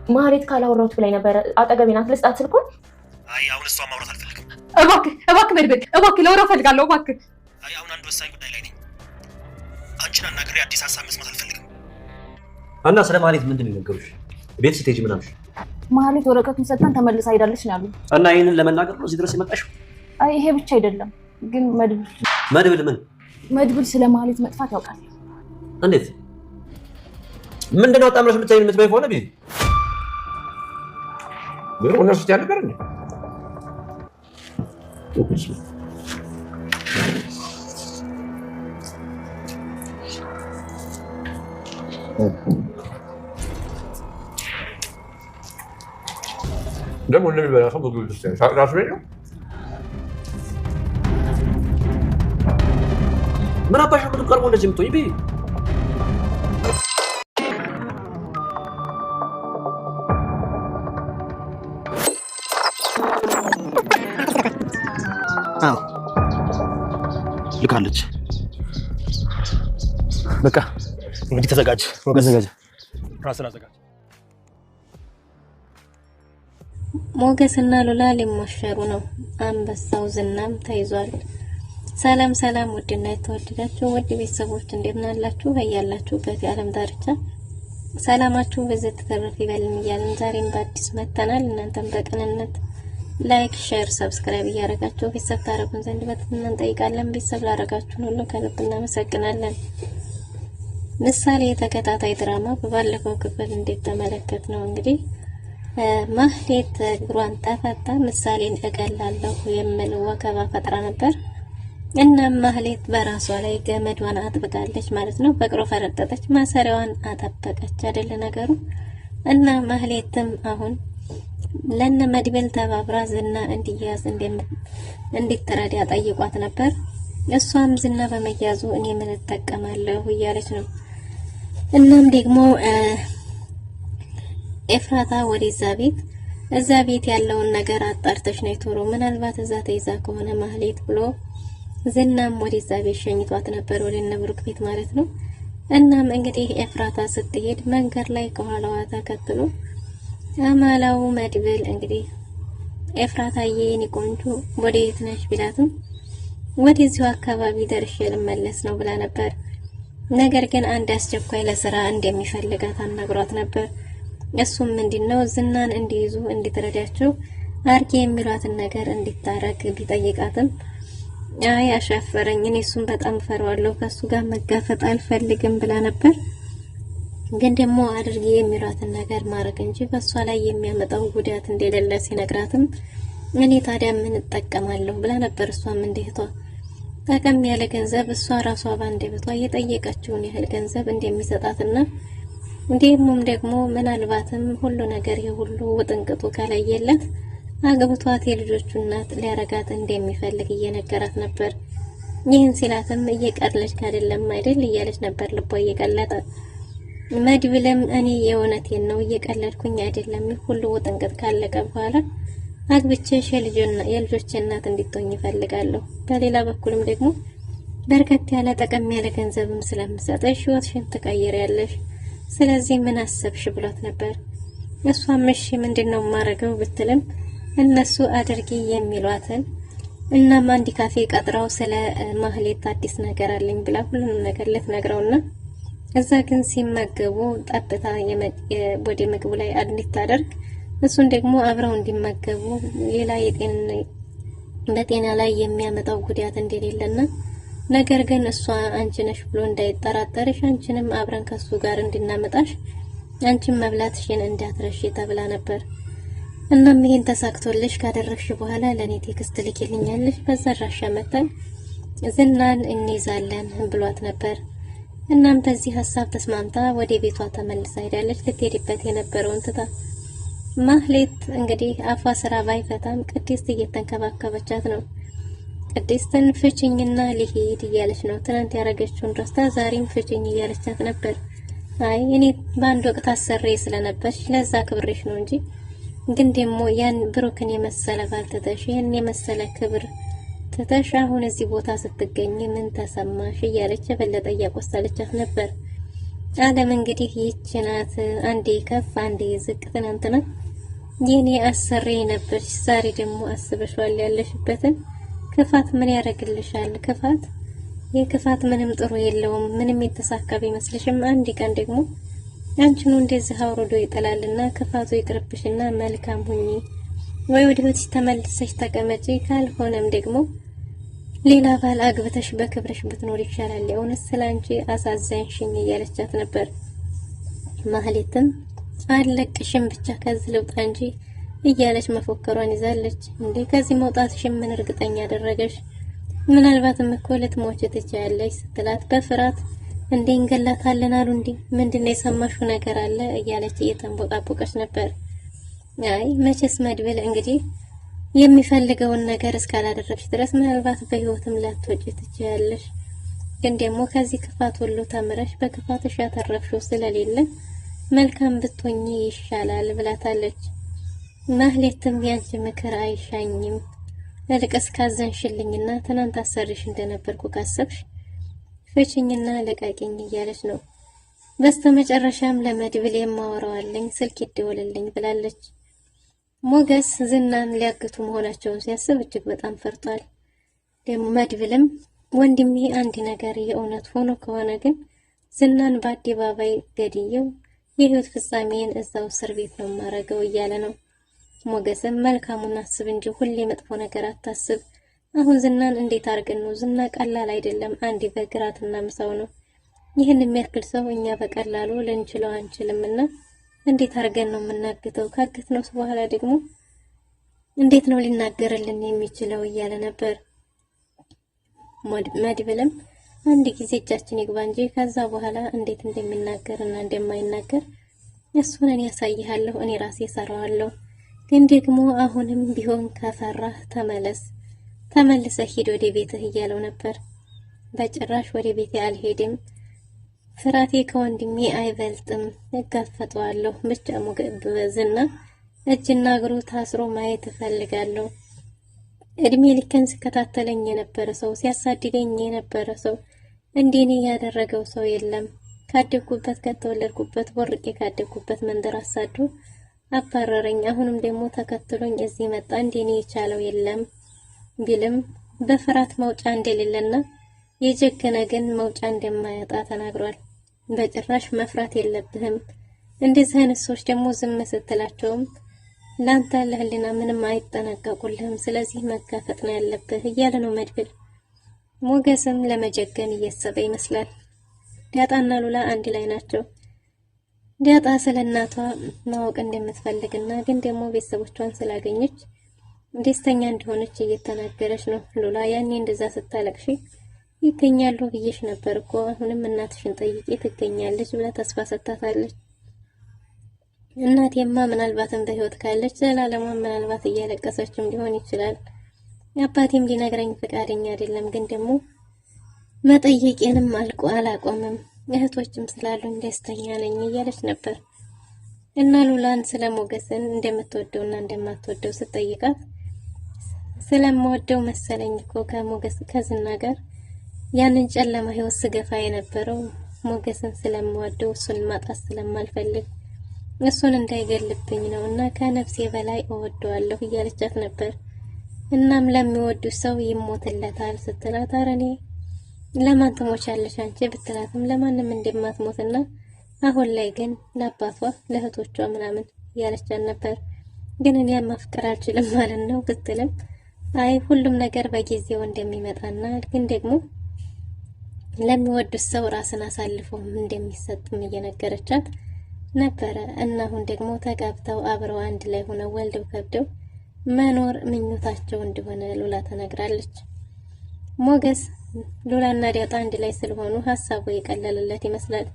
ማህሌት ካላወራሁት ብላኝ ነበር። አጠገቤ ናት። ልስጣት ስልኩን? አይ አሁን እሷ ማውራት አልፈልግም። እባክህ መድብል፣ እባክህ ላውራ እፈልጋለሁ። እባክህ። አይ አሁን አንድ ወሳኝ ጉዳይ ላይ ነኝ። አንቺን አናግሬ አዲስ ሀሳብ መስማት አልፈልግም። እና ስለ ማህሌት ምንድን ነው የነገሩሽ? ቤት ስትሄጂ ምን አልሽ? ማህሌት ወረቀቱን ሰጥታን ተመልሳ ሄዳለች ነው ያሉኝ። እና ይሄንን ለመናገር ነው እዚህ ድረስ የመጣሽው? አይ ይሄ ብቻ አይደለም ግን መድብል መድብል ስለ ማህሌት መጥፋት ያውቃል። እንዴት? ምንድነው ጣምረሽ የምትበይ ሆነ ቢዚ ግን እነሱ ያለበር እንዴ? ደግሞ እንደሚበላ ሰው ምግብ ደስ ራሱ ነው። ምን አባሽ ምግብ ቀርቦ እንደዚህ የምትሆኝ ቢ ልካለች። በቃ እንግዲህ ተዘጋጅ። ወገዘጋጅ ራስን አዘጋጅ። ሞገስና ሉላ ሊሞሸሩ ነው። አንበሳው ዝናም ተይዟል። ሰላም ሰላም፣ ውድና የተወደዳችሁ ውድ ቤተሰቦች እንደምን አላችሁ? በያላችሁበት የዓለም ዳርቻ ሰላማችሁ በዘት ተረፍ ይበልን እያልን ዛሬም በአዲስ መተናል። እናንተም በቅንነት ላይክ፣ ሼር፣ ሰብስክራይብ እያደረጋችሁ ቤተሰብ ታረጉን ዘንድ በትህትና እንጠይቃለን። ቤተሰብ ላደረጋችሁን ሁሉ ከልብ እናመሰግናለን። ምሳሌ የተከታታይ ድራማ በባለፈው ክፍል እንዴት ተመለከት ነው እንግዲህ ማህሌት እግሯን ተፈታ ምሳሌን እገላለሁ የሚል ወከባ ፈጥራ ነበር። እና ማህሌት በራሷ ላይ ገመዷን አጥብቃለች ማለት ነው። በቅሮ ፈረጠጠች፣ ማሰሪያዋን አጠበቀች አይደል ነገሩ። እና ማህሌትም አሁን ለነ መድብል ተባብራ ዝና እንዲያዝ እንድትረዳ ጠይቋት ነበር። እሷም ዝና በመያዙ እኔ ምን እጠቀማለሁ እያለች ነው። እናም ደግሞ ኤፍራታ ወደዛ ቤት እዛ ቤት ያለውን ነገር አጣርተሽ ነው ቶሎ ምናልባት እዛ ተይዛ ከሆነ ማህሌት ብሎ ዝናም ወደዛ ቤት ሸኝቷት ነበር፣ ወደ እነ ብሩክ ቤት ማለት ነው። እናም እንግዲህ ኤፍራታ ስትሄድ መንገድ ላይ ከኋላዋ ተከትሎ አማላው መድብል እንግዲህ ኤፍራታዬ የኔ ቆንጆ ወዴት ነሽ ቢላትም ወደዚሁ አካባቢ ደርሼ ልመለስ ነው ብላ ነበር። ነገር ግን አንድ አስቸኳይ ለስራ እንደሚፈልጋት አናግሯት ነበር። እሱም ምንድነው ዝናን እንዲይዙ እንድትረዳቸው አርጌ የሚሏትን ነገር እንድታረግ ቢጠይቃትም አይ አሻፈረኝ፣ እኔ እሱን በጣም ፈራዋለሁ፣ ከሱ ጋር መጋፈጥ አልፈልግም ብላ ነበር። ግን ደግሞ አድርጌ የሚሏትን ነገር ማድረግ እንጂ በሷ ላይ የሚያመጣው ጉዳት እንደሌለ ሲነግራትም እኔ ታዲያ ምን እጠቀማለሁ ብላ ነበር። እሷም እንደህቷ ጠቀም ያለ ገንዘብ እሷ ራሷ ባንደበቷ የጠየቀችውን ያህል ገንዘብ እንደሚሰጣትና እንዲሁም ደግሞ ምናልባትም ሁሉ ነገር የሁሉ ውጥንቅጡ ከለየለት አግብቷት የልጆቹ እናት ሊያረጋት እንደሚፈልግ እየነገራት ነበር። ይህን ሲላትም እየቀለድክ አይደለም አይደል እያለች ነበር ልቧ እየቀለጠ። መድብልም እኔ የእውነቴን ነው እየቀለድኩኝ አይደለም፣ ሁሉ ውጥንቅጥ ካለቀ በኋላ አግብቼሽ የልጆች እናት እንድትሆኝ ይፈልጋለሁ። በሌላ በኩልም ደግሞ በርከት ያለ ጠቀም ያለ ገንዘብም ስለምሰጥሽ ህይወትሽን ትቀይሪያለሽ፣ ስለዚህ ምን አሰብሽ ብሏት ነበር። እሷም እሺ ምንድነው ማረገው ብትልም እነሱ አድርጊ የሚሏትን እናም አንድ ካፌ ቀጥራው ስለ ማህሌት አዲስ ነገር አለኝ ብላ ሁሉንም ነገር ልትነግረውና እዛ ግን ሲመገቡ ጠጥታ ወደ ምግቡ ላይ እንድታደርግ እሱን ደግሞ አብረው እንዲመገቡ ሌላ በጤና ላይ የሚያመጣው ጉዳት እንደሌለና ነገር ግን እሷ አንቺ ነሽ ብሎ እንዳይጠራጠርሽ አንቺንም አብረን ከሱ ጋር እንድናመጣሽ አንቺም መብላትሽን እንዳትረሺ ተብላ ነበር። እናም ይሄን ተሳክቶልሽ ካደረግሽ በኋላ ለኔ ቴክስት ልኪልኛለሽ፣ በዛ አድራሻ መተን ዝናን እንይዛለን ብሏት ነበር። እናም በዚህ ሐሳብ ተስማምታ ወደ ቤቷ ተመልሳ ሄዳለች። ልትሄድበት የነበረውን ትታ ማህሌት እንግዲህ አፏ ስራ ባይፈታም ቅድስት እየተንከባከበቻት ነው። ቅድስትን ፍቺኝና ልሂድ እያለች ነው። ትናንት ያረገችውን ረስታ ዛሬም ፍቺኝ እያለቻት ነበር። አይ እኔ በአንድ ወቅት አሰሬ ስለነበርሽ ለዛ ክብርሽ ነው እንጂ ግን ደግሞ ያን ብሩክን የመሰለ ባልተተሽ ያን የመሰለ ክብር ተተሽ አሁን እዚህ ቦታ ስትገኝ ምን ተሰማሽ እያለች በለጠ እያቆሰለቻት ነበር። አለም እንግዲህ ይህች ናት። አንዴ ከፍ አንዴ ዝቅ። ትናንትና የኔ አሰሪ ነበርሽ፣ ዛሬ ደግሞ አስበሽዋል ያለሽበትን ክፋት። ምን ያደርግልሻል ክፋት? የክፋት ምንም ጥሩ የለውም። ምንም የተሳካ ቢመስልሽም አንድ ቀን ደግሞ አንቺኑ እንደዚህ አውርዶ ይጥላልና ክፋቱ ይቅርብሽና መልካም ሁኚ፣ ወይ ወደ ቤትሽ ተመልሰሽ ተቀመጪ፣ ካልሆነም ደግሞ ሌላ ባል አግብተሽ በክብርሽ ብትኖር ይሻላል። የእውነት ስላንቺ አሳዘንሽኝ እያለቻት ነበር። ማህሌትም አለቅሽም ብቻ ከዚህ ልውጣ እንጂ እያለች መፎከሯን ይዛለች። እንዴ ከዚህ መውጣትሽም ምን እርግጠኛ አደረገሽ? ምናልባትም እኮ ልትሞች ትችያለሽ ስትላት በፍርሃት እንዴ እንገላታለን አሉ እንዴ ምንድነው የሰማሽው ነገር አለ እያለች እየተንቦቃቦቀች ነበር። አይ መቼስ መድብል እንግዲህ የሚፈልገውን ነገር እስካላደረግሽ ድረስ ምናልባት በህይወትም ላትወጪ ትችያለሽ፣ ግን ደግሞ ከዚህ ክፋት ሁሉ ተምረሽ በክፋትሽ ያተረፍሽው ስለሌለ መልካም ብትሆኚ ይሻላል ብላታለች። ማህሌትም ያንቺ ምክር አይሻኝም፣ ለልቀስ ካዘንሽልኝና ትናንት አሰርሽ እንደነበርኩ ካሰብሽ ፍቺኝና ለቃቂኝ እያለች ነው። በስተመጨረሻም ለመድብል የማወራዋለኝ ስልክ ይደወልልኝ ብላለች። ሞገስ ዝናን ሊያግቱ መሆናቸውን ሲያስብ እጅግ በጣም ፈርቷል። ደግሞ መድብልም ወንድሜ አንድ ነገር የእውነት ሆኖ ከሆነ ግን ዝናን በአደባባይ ገድየው የህይወት ፍጻሜን እዛው እስር ቤት ነው ማረገው እያለ ነው። ሞገስም መልካሙን አስብ እንጂ ሁሌ መጥፎ ነገር አታስብ። አሁን ዝናን እንዴት አርገን ነው? ዝና ቀላል አይደለም፣ አንድ በግራትና ምሳው ነው። ይህን የሚያክል ሰው እኛ በቀላሉ ልንችለው አንችልምና እንዴት አርገን ነው የምናግተው? ካገትነው በኋላ ደግሞ እንዴት ነው ሊናገርልን የሚችለው እያለ ነበር። መድብልም አንድ ጊዜ እጃችን ይግባ እንጂ ከዛ በኋላ እንዴት እንደሚናገርና እንደማይናገር እሱን እኔ ያሳይሃለሁ፣ እኔ ራሴ ሰራዋለሁ። ግን ደግሞ አሁንም ቢሆን ከፈራህ ተመልሰህ ሂድ ወደ ቤትህ እያለው ነበር። በጭራሽ ወደ ቤቴ አልሄድም፣ ፍራቴ ከወንድሜ አይበልጥም፣ እጋፈጠዋለሁ። ብቻ ዝና እጅና እግሩ ታስሮ ማየት እፈልጋለሁ። እድሜ ልኬን ሲከታተለኝ የነበረ ሰው፣ ሲያሳድደኝ የነበረ ሰው እንደኔ ያደረገው ሰው የለም። ካደግኩበት ከተወለድኩበት ወርቄ ካደግኩበት መንደር አሳዶ አባረረኝ። አሁንም ደግሞ ተከትሎኝ እዚህ መጣ። እንደኔ የቻለው የለም ቢልም በፍርሃት መውጫ እንደሌለና የጀገነ ግን መውጫ እንደማያጣ ተናግሯል። በጭራሽ መፍራት የለብህም። እንደዚህ አይነት ሰዎች ደግሞ ዝም ስትላቸውም ላንተ ለህሊና ምንም አይጠነቀቁልህም። ስለዚህ መጋፈጥ ነው ያለብህ እያለ ነው መድብል። ሞገስም ለመጀገን እያሰበ ይመስላል። ዳጣና ሉላ አንድ ላይ ናቸው። ዳጣ ስለ እናቷ ማወቅ እንደምትፈልግና ግን ደግሞ ቤተሰቦቿን ስላገኘች ደስተኛ እንደሆነች እየተናገረች ነው። ሉላ ያኔ እንደዛ ስታለቅሽ ይገኛሉ ብዬሽ ነበር እኮ አሁንም እናትሽን ጠይቂ ትገኛለች ብላ ተስፋ ሰጥታታለች። እናቴማ ምናልባትም በህይወት ካለች ዘላለሟን ምናልባት እያለቀሰችም ሊሆን ይችላል። አባቴም ሊነግረኝ ፈቃደኛ አይደለም፣ ግን ደግሞ መጠየቄንም አላቆምም። እህቶችም ስላሉኝ ደስተኛ ነኝ እያለች ነበር። እና ሉላን ስለ ሞገስን እንደምትወደውና እንደማትወደው ስትጠይቃት ስለምወደው መሰለኝ እኮ ከሞገስ ከዝና ጋር ያንን ጨለማ ህይወት ስገፋ የነበረው ሞገስን ስለምወደው እሱን ማጣት ስለማልፈልግ እሱን እንዳይገልብኝ ነው እና ከነፍሴ በላይ እወደዋለሁ እያለቻት ነበር። እናም ለሚወዱት ሰው ይሞትለታል ስትላት አረኔ ለማን ትሞቻለሽ አንቺ ብትላትም ለማንም እንደማትሞትና አሁን ላይ ግን ለአባቷ ለእህቶቿ ምናምን እያለቻት ነበር። ግን እኔ ማፍቀር አልችልም ማለት ነው ብትልም አይ ሁሉም ነገር በጊዜው እንደሚመጣና ግን ደግሞ ለሚወዱት ሰው ራስን አሳልፎ እንደሚሰጥም እየነገረቻት ነበረ። እና አሁን ደግሞ ተጋብተው አብረው አንድ ላይ ሆነው ወልደው ከብደው መኖር ምኞታቸው እንደሆነ ሉላ ተናግራለች። ሞገስ ሉላና ዳጣ አንድ ላይ ስለሆኑ ሀሳቡ የቀለለለት ይመስላል።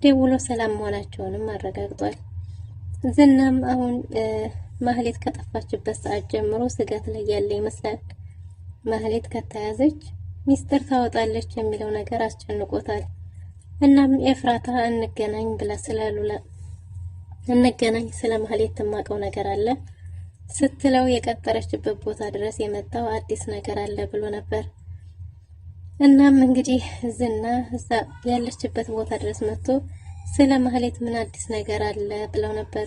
ደውሎ ሰላም መሆናቸውንም አረጋግጧል። ዝናም አሁን ማህሌት ከጠፋችበት ሰዓት ጀምሮ ስጋት ላይ ያለ ይመስላል። ማህሌት ከተያዘች ሚስጥር ታወጣለች የሚለው ነገር አስጨንቆታል። እናም ኤፍራታ እንገናኝ ብላ ስለሉላ እንገናኝ ስለ ማህሌት የማውቀው ነገር አለ ስትለው የቀጠረችበት ቦታ ድረስ የመጣው አዲስ ነገር አለ ብሎ ነበር። እናም እንግዲህ ዝና እዛ ያለችበት ቦታ ድረስ መጥቶ ስለ ማህሌት ምን አዲስ ነገር አለ ብለው ነበር።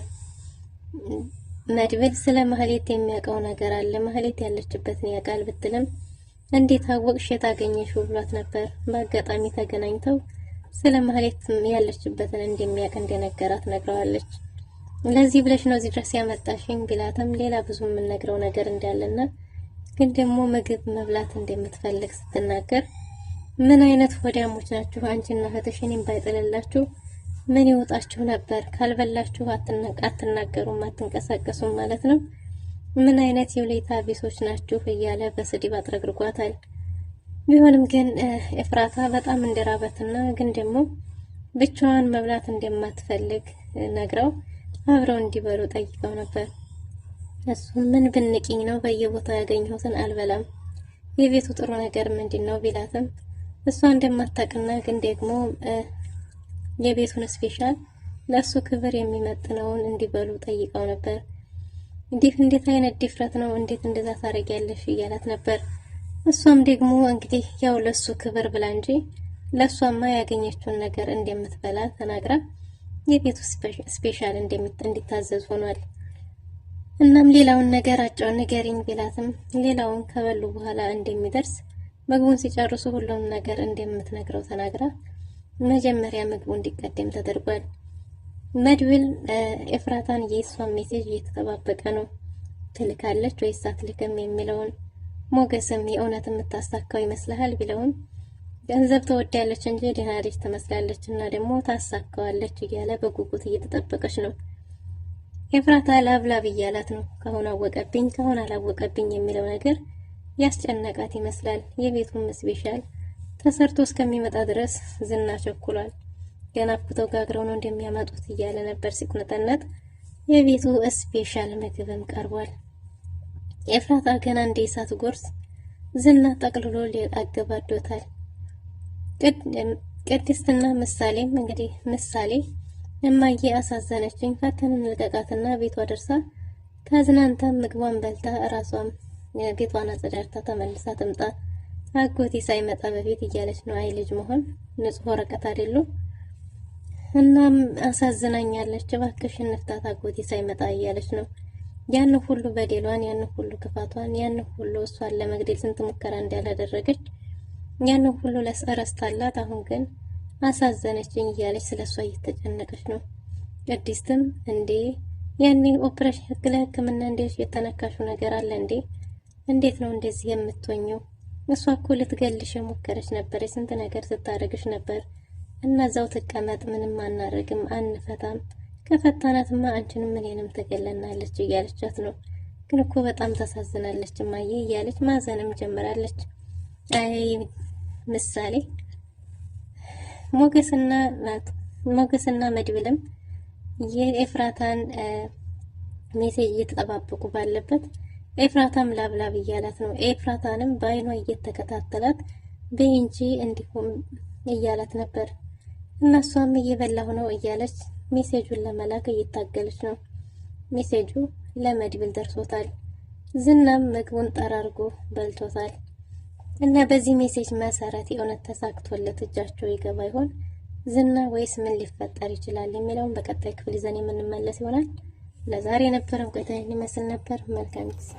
መድብል ስለ ማህሌት የሚያውቀው ነገር አለ፣ ማህሌት ያለችበትን ያውቃል ብትልም እንዴት አወቅሽ የታገኘሽው ብሏት ነበር። በአጋጣሚ ተገናኝተው ስለ ማህሌት ያለችበትን እንደሚያውቅ እንደነገራት ነግረዋለች። ለዚህ ብለሽ ነው እዚህ ድረስ ያመጣሽኝ ቢላትም ሌላ ብዙ የምንነግረው ነገር እንዳለና ግን ደግሞ ምግብ መብላት እንደምትፈልግ ስትናገር ምን አይነት ሆዳሞች ናችሁ አንቺና እህትሽ እኔም ባይጥልላችሁ ምን ይወጣችሁ ነበር? ካልበላችሁ አትናገሩም፣ አትንቀሳቀሱም ማለት ነው። ምን አይነት የውለታ ቢሶች ናችሁ እያለ በስድብ አጥረግርጓታል። ቢሆንም ግን ኤፍራታ በጣም እንደራበትና ግን ደግሞ ብቻዋን መብላት እንደማትፈልግ ነግረው አብረው እንዲበሉ ጠይቀው ነበር። እሱ ምን ብንቅኝ ነው በየቦታው ያገኘሁትን አልበላም፣ የቤቱ ጥሩ ነገር ምንድነው ቢላትም እሷ እንደማታውቅና ግን ደግሞ የቤቱን ስፔሻል ለሱ ክብር የሚመጥነውን እንዲበሉ ጠይቀው ነበር። እንዴት አይነት ድፍረት ነው? እንዴት እንደዛ ታረጊያለሽ? እያላት ነበር። እሷም ደግሞ እንግዲህ ያው ለሱ ክብር ብላ እንጂ ለሷማ ያገኘችውን ነገር እንደምትበላ ተናግራ የቤቱ ስፔሻል እንዲታዘዝ ሆኗል። እናም ሌላውን ነገር አጫውን ንገሪኝ ቢላትም ሌላውን ከበሉ በኋላ እንደሚደርስ ምግቡን ሲጨርሱ ሁሉም ነገር እንደምትነግረው ተናግራ መጀመሪያ ምግቡ እንዲቀደም ተደርጓል። መድብል ኤፍራታን የሷን ሜሴጅ እየተጠባበቀ ነው። ትልካለች ወይስ አትልክም የሚለውን ሞገስም የእውነት የምታሳካው ይመስልሃል ቢለውም ገንዘብ ተወዳለች እንጂ ደህና ልጅ ትመስላለች እና ደግሞ ታሳካዋለች እያለ በጉጉት እየተጠበቀች ነው። ኤፍራታ ላብላብ እያላት ነው። ካሁን አወቀብኝ ካሁን አላወቀብኝ የሚለው ነገር ያስጨነቃት ይመስላል። የቤቱን ስፔሻል ተሰርቶ እስከሚመጣ ድረስ ዝና ቸኩሏል። ገና አብኩተው ጋግረው ነው እንደሚያመጡት እያለ ነበር ሲቁነጠነት። የቤቱ ስፔሻል ምግብም ቀርቧል። ኤፍራታ ገና እንደ እሳት ጎርስ ዝና ጠቅልሎ ሊያገባዶታል። ቅድስትና ምሳሌም እንግዲህ ምሳሌ እማዬ አሳዘነችኝ፣ ፈተንን ልቀቃትና ቤቷ ደርሳ ከዝናንተ ምግቧን በልታ እራሷም ቤቷን አጸዳድታ ተመልሳ ትምጣ አጎቴ ሳይመጣ በፊት እያለች ነው። አይ ልጅ መሆን ንጹህ ወረቀት አይደሉ። እናም አሳዝናኛለች፣ እባክሽ እንፍታት አጎቴ ሳይመጣ እያለች ነው። ያን ሁሉ በደሏን፣ ያን ሁሉ ክፋቷን፣ ያን ሁሉ እሷን ለመግደል ስንት ሙከራ እንዳላደረገች ያን ሁሉ ለሰረስታላት አሁን ግን አሳዘነችኝ እያለች ስለሷ እየተጨነቀች ነው። ቅድስትም እንዴ ያኔ ኦፕሬሽን ህክምና እንዴት የተነካሹ ነገር አለ እንዴ? እንዴት ነው እንደዚህ የምትወኘው? እሷ እኮ ልትገልሽ የሞከረች ነበር፣ ስንት ነገር ስታደርግሽ ነበር። እና እዛው ትቀመጥ፣ ምንም አናረግም፣ አንፈታም። ከፈታናትማ አንቺንም እኔንም ትገለናለች እያለቻት ነው። ግን እኮ በጣም ታሳዝናለች እማዬ እያለች ማዘንም ጀምራለች። አይ ምሳሌ ሞገስና መድብልም የኤፍራታን ሜሴጅ እየተጠባበቁ ባለበት ኤፍራታም ላብላብ እያላት ነው። ኤፍራታንም በአይኗ እየተከታተላት በእንጂ እንዲሁም እያላት ነበር። እናሷም እየበላሁ ነው እያለች ሜሴጁን ለመላክ እየታገለች ነው። ሜሴጁ ለመድብል ደርሶታል። ዝናም ምግቡን ጠራርጎ በልቶታል። እና በዚህ ሜሴጅ መሰረት የእውነት ተሳክቶለት እጃቸው ይገባ ይሆን ዝና ወይስ ምን ሊፈጠር ይችላል የሚለውን በቀጣይ ክፍል ይዘን የምንመለስ ይሆናል። ለዛሬ የነበረን ቆይታ ይመስል ነበር። መልካም ጊዜ